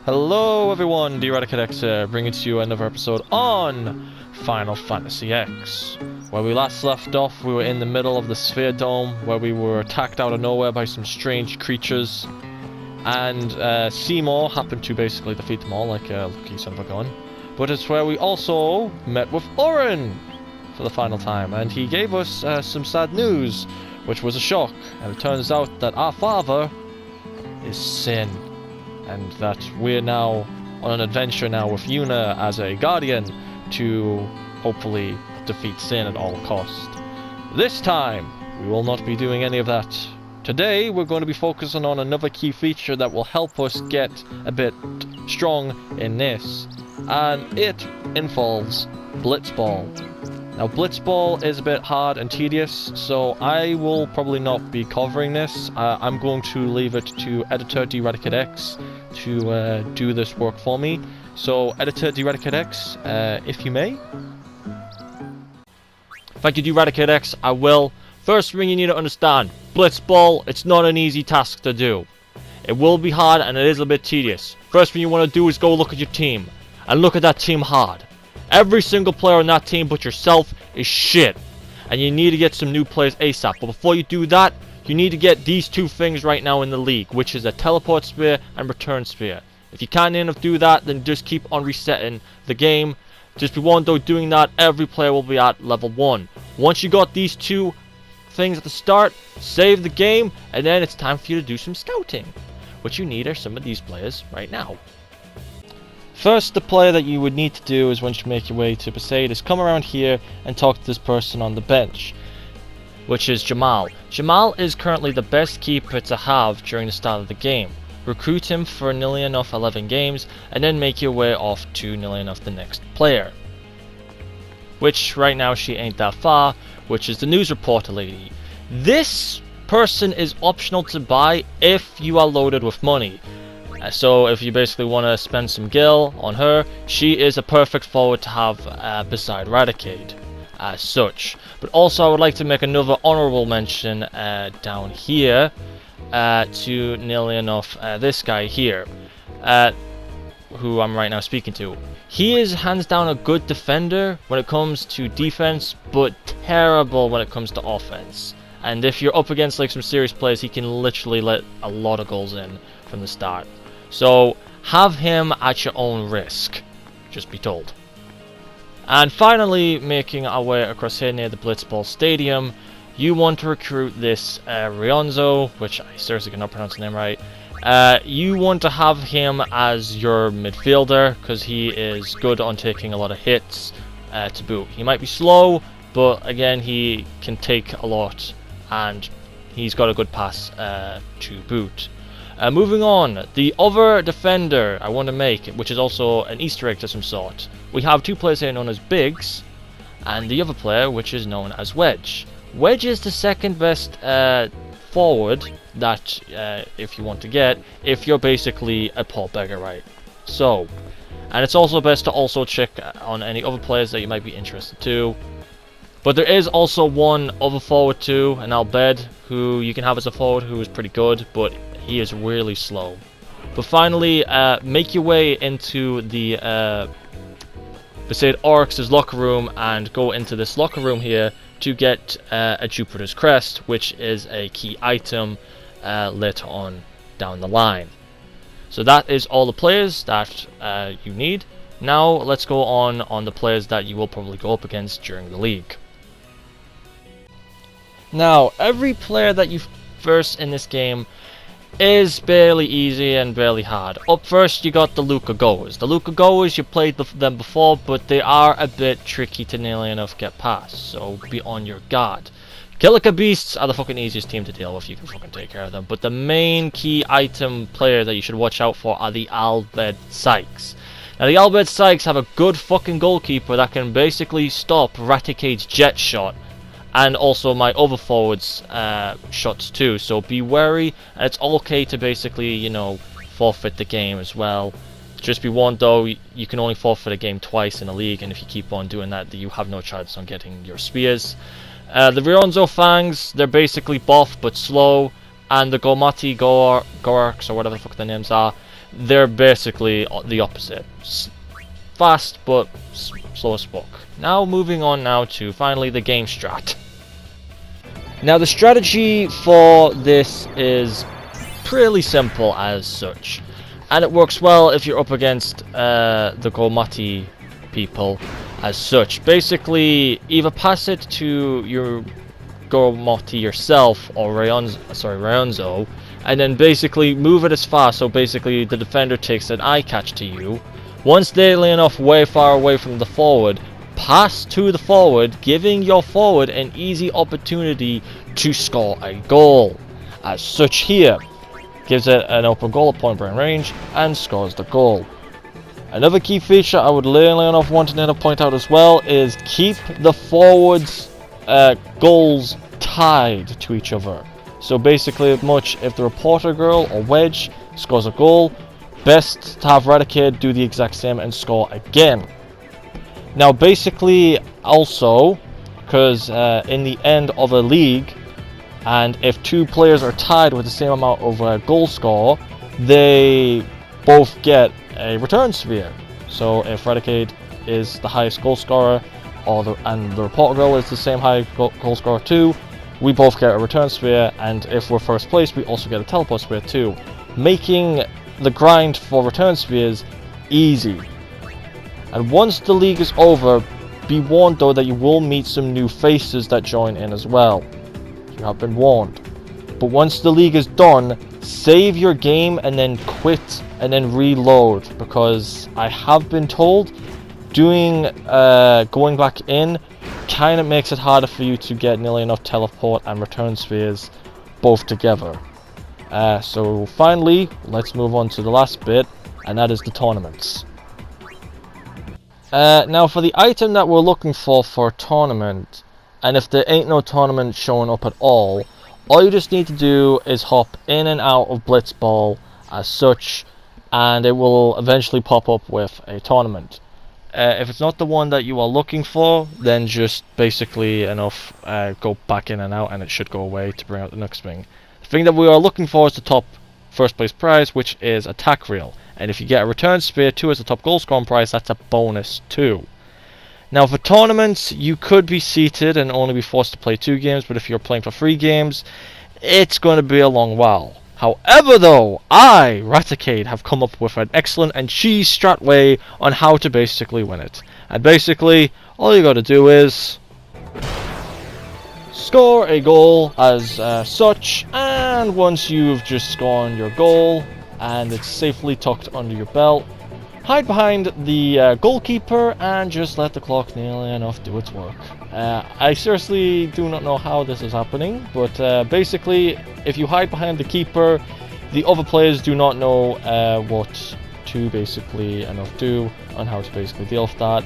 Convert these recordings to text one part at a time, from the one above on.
Hello everyone, FFX here, bringing to you another episode on Final Fantasy X. Where we last left off, we were in the middle of the Sphere Dome, where we were attacked out of nowhere by some strange creatures. And Seymour happened to basically defeat them all, like a lucky son of a gun. But it's where we also met with Oren for the final time, and he gave us some sad news, which was a shock. And it turns out that our father is Sin. And that we're now on an adventure now with Yuna as a guardian to hopefully defeat Sin at all cost. This time, we will not be doing any of that. Today, we're going to be focusing on another key feature that will help us get a bit strong in this. And it involves Blitzball. Now, Blitzball is a bit hard and tedious, so I will probably not be covering this. I'm going to leave it to Editor DRadicatX to do this work for me. So, Editor DRadicatX, if you may. Thank you, DRadicatX. I will. First thing you need to understand, Blitzball, it's not an easy task to do. It will be hard and it is a bit tedious. First thing you want to do is go look at your team. And look at that team hard. Every single player on that team but yourself is shit. And you need to get some new players ASAP. But before you do that, you need to get these two things right now in the league, which is a teleport sphere and return sphere. If you can't enough do that, then just keep on resetting the game. Just be warned though, doing that, every player will be at level 1. Once you got these two things at the start, save the game, and then it's time for you to do some scouting. What you need are some of these players right now. First, the player that you would need to do is once you make your way to Besaid is come around here and talk to this person on the bench, which is Jamal. Jamal is currently the best keeper to have during the start of the game. Recruit him for nearly enough 11 games and then make your way off to nearly enough the next player. Which right now she ain't that far, which is the news reporter lady. This person is optional to buy if you are loaded with money. So if you basically want to spend some gil on her, she is a perfect forward to have beside Radicate as such. But also I would like to make another honorable mention down here to nearly enough this guy here, who I'm right now speaking to. He is hands down a good defender when it comes to defense, but terrible when it comes to offense. And if you're up against like some serious players, he can literally let a lot of goals in from the start. So, have him at your own risk, just be told. And finally, making our way across here near the Blitzball Stadium, you want to recruit this Rionzo, which I seriously cannot pronounce the name right. You want to have him as your midfielder, because he is good on taking a lot of hits to boot. He might be slow, but again, he can take a lot, and he's got a good pass to boot. Moving on, the other defender I want to make, which is also an Easter egg to some sort. We have two players here known as Biggs, and the other player which is known as Wedge. Wedge is the second best forward that if you want to get, if you're basically a Paul Beggar, right? So, and it's also best to also check on any other players that you might be interested to. But there is also one other forward too, an Albed, who you can have as a forward who is pretty good, but he is really slow. But finally, make your way into the Besaid Oryx's locker room and go into this locker room here to get a Jupiter's Crest, which is a key item later on down the line. So that is all the players that you need. Now let's go on the players that you will probably go up against during the league. Now, every player that you verse in this game is barely easy and barely hard. Up first, you got the Luca Goers. The Luca Goers, you played them before, but they are a bit tricky to nearly enough get past, so be on your guard. Kilika Beasts are the fucking easiest team to deal with, you can fucking take care of them. But the main key item player that you should watch out for are the Albed Sykes. Now, the Albed Sykes have a good fucking goalkeeper that can basically stop Raticade's jet shot, and also my other forwards shots too, so be wary, and it's okay to basically, you know, forfeit the game as well. Just be warned though, you can only forfeit a game twice in a league, and if you keep on doing that, you have no chance on getting your spears. The Rionzo Fangs, they're basically buff but slow, and the Gomati Gorks, or whatever the fuck their names are, they're basically the opposite. Fast, but slow as fuck. Now moving on now to finally the game strat. Now the strategy for this is pretty simple as such, and it works well if you're up against the Gormati people as such. Basically, either pass it to your Gormati yourself or Rayonzo, and then basically move it as fast so basically the defender takes an eye catch to you. Once they're enough way far away from the forward, pass to the forward, giving your forward an easy opportunity to score a goal. As such here, gives it an open goal at point blank range and scores the goal. Another key feature I would really enough want to point out as well is keep the forwards' goals tied to each other. So basically, much if the reporter girl or Wedge scores a goal, best to have Raticate do the exact same and score again. Now basically also, because in the end of a league, and if two players are tied with the same amount of goal score, they both get a return sphere. So if Raticate is the highest goal scorer, and the reporter girl is the same high goal scorer too, we both get a return sphere, and if we're first place, we also get a teleport sphere too, making the grind for return spheres easy. And once the league is over, be warned though that you will meet some new faces that join in as well. You have been warned. But once the league is done, save your game and then quit and then reload, because I have been told going back in kind of makes it harder for you to get nearly enough teleport and return spheres both together. So finally, let's move on to the last bit, and that is the tournaments. Now for the item that we're looking for a tournament, and if there ain't no tournament showing up at all you just need to do is hop in and out of Blitzball as such, and it will eventually pop up with a tournament. If it's not the one that you are looking for, then just basically go back in and out and it should go away to bring out the next thing. The thing that we are looking for is the top first place prize, which is attack reel. And if you get a return sphere too as the top goal scoring prize, that's a bonus too. Now for tournaments, you could be seated and only be forced to play 2 games, but if you're playing for 3 games, it's going to be a long while. However though, I, Raticate, have come up with an excellent and cheese strat way on how to basically win it. And basically, all you gotta do is score a goal as such, and once you've just scored your goal and it's safely tucked under your belt, hide behind the goalkeeper and just let the clock nearly enough do its work. I seriously do not know how this is happening, but basically, if you hide behind the keeper, the other players do not know what to basically do on how to basically deal with that.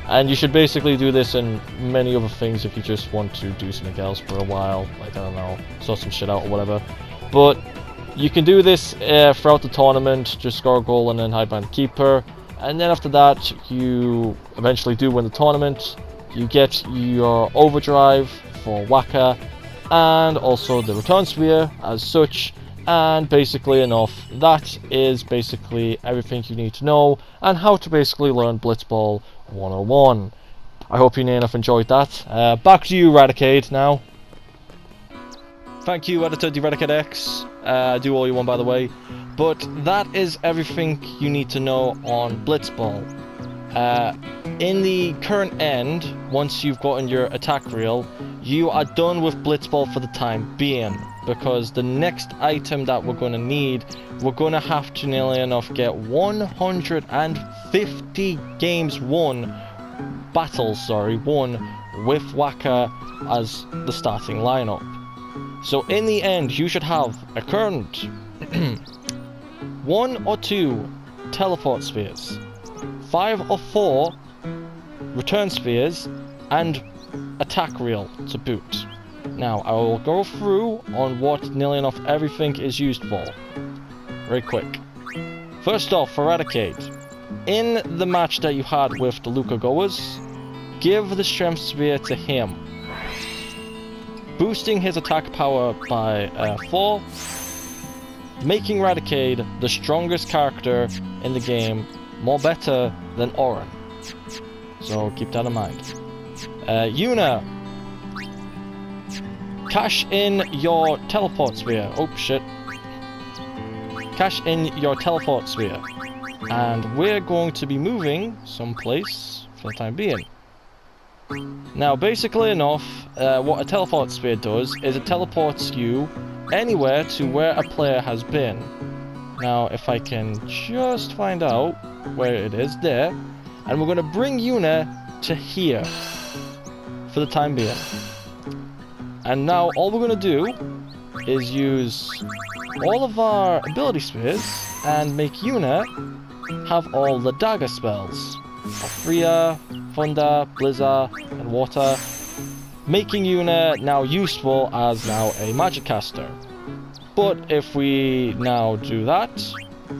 And you should basically do this in many other things if you just want to do something else for a while, like, I don't know, sort some shit out or whatever. But you can do this throughout the tournament, just score a goal and then hide behind the keeper. And then after that, you eventually do win the tournament. You get your overdrive for Waka, and also the return sphere as such. And basically that is basically everything you need to know and how to basically learn Blitzball 101. I hope you enjoyed that. Back to you, Raticate, now. Thank you, Editor DeRaticateX. Do all you want, by the way. But that is everything you need to know on Blitzball. In the current end, once you've gotten your attack reel, you are done with Blitzball for the time being, because the next item that we're going to need, we're going to have to nearly get 150 games won with Waka as the starting lineup. So in the end, you should have a current 1 or 2 teleport spheres, 5 or 4 return spheres, and attack reel to boot. Now I will go through on what nearly everything is used for very quick. First off, for Raticate, in the match that you had with the Luca Goers, give the strength sphere to him, boosting his attack power by 4. making Raticade the strongest character in the game, more better than Orin. So keep that in mind. Yuna, cash in your teleport sphere. Oh shit. Cash in your teleport sphere. And we're going to be moving someplace for the time being. Now, basically enough, what a teleport sphere does is it teleports you anywhere to where a player has been. Now, if I can just find out where it is, there. And we're going to bring Yuna to here for the time being. And now all we're going to do is use all of our ability spheres and make Yuna have all the dagger spells. Freya, Thunder, Blizzard, and Water. Making Yuna now useful as now a magic caster. But if we now do that,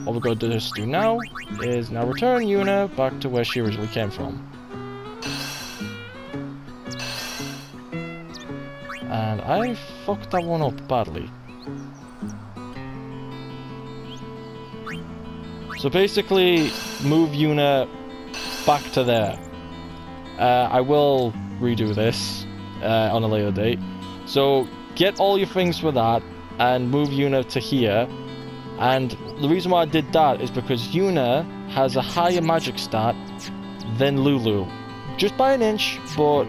what we're going to just do now is now return Yuna back to where she originally came from. And I fucked that one up badly. So basically, move Yuna back to there. I will redo this on a later date. So get all your things for that and move Yuna to here. And the reason why I did that is because Yuna has a higher magic stat than Lulu. Just by an inch, but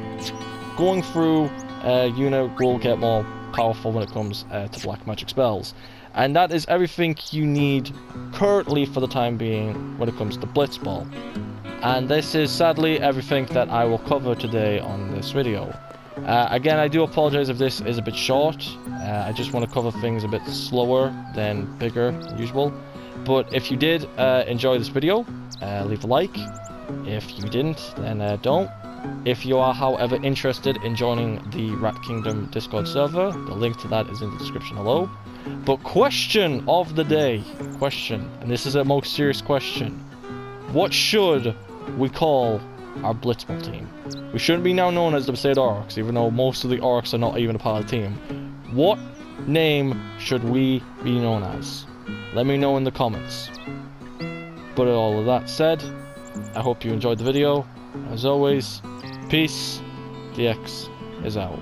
going through, Yuna will get more powerful when it comes to black magic spells. And that is everything you need currently for the time being when it comes to Blitzball. And this is sadly everything that I will cover today on this video. Again, I do apologize if this is a bit short. I just want to cover things a bit slower than bigger than usual. But if you did enjoy this video, leave a like. If you didn't, then don't. If you are, however, interested in joining the Rat Kingdom Discord server, the link to that is in the description below. But question of the day. Question. And this is a most serious question. What should we call our Blitzball team? We shouldn't be now known as the Besaid Orcs, even though most of the Orcs are not even a part of the team. What name should we be known as? Let me know in the comments. But all of that said, I hope you enjoyed the video. As always, peace. DX is out.